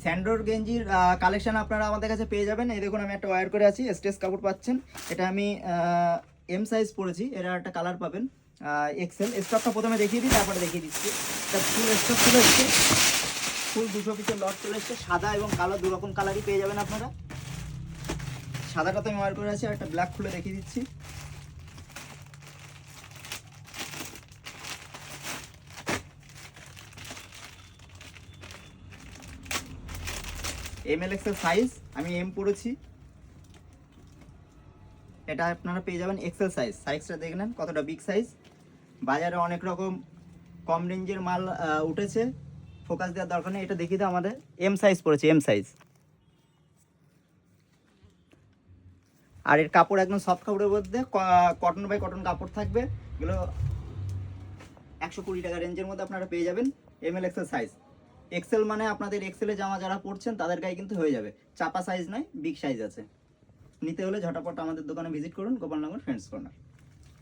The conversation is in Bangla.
স্যান্ডোর গেঞ্জির কালেকশন আপনারা আমাদের কাছে পেয়ে যাবেন। এই দেখুন আমি একটা ওয়্যার করে আছি, স্ট্রেস কাপড় পাচ্ছেন। এটা আমি এম সাইজ পরেছি, এরা একটা কালার পাবেন এক্সেল। স্টকটা প্রথমে দেখিয়ে দিই, তারপরে দেখিয়ে দিচ্ছি। এটা ফুল স্টক চলে এসছে, ফুল 200 পিসের লট চলে এসছে। সাদা এবং কালো দু রকম কালারই পেয়ে যাবেন আপনারা। সাদাটা তো আমি ওয়্যার করে আছি, আর একটা ব্ল্যাক খুলে দেখিয়ে দিচ্ছি। এমএল এক্সেল সাইজ, আমি এম পড়েছি। এটা আপনারা পেয়ে যাবেন এক্সেল সাইজ। সাইজটা দেখে নেন কতটা বিগ সাইজ। বাজারে অনেক রকম কম রেঞ্জের মাল উঠেছে, ফোকাস দেওয়ার দরকার নেই। এটা দেখিয়ে দাও, আমাদের এম সাইজ পড়েছে, এম সাইজ। আর এর কাপড় একদম সফট কাপড়ের মধ্যে, কটন বাই কটন কাপড় থাকবে। এগুলো 120 টাকা রেঞ্জের মধ্যে আপনারা পেয়ে যাবেন। ML XL size. এক্সেল মানে আপনাদের এক্সেলে জামা যারা পড়ছেন তাদের গায়ে কিন্তু হয়ে যাবে, চাপা সাইজ নয়, বিগ সাইজ আছে। নিতে হলে ঝটাপট আমাদের দোকানে ভিজিট করুন, গোপালনগর ফ্রেন্ডস কর্নার।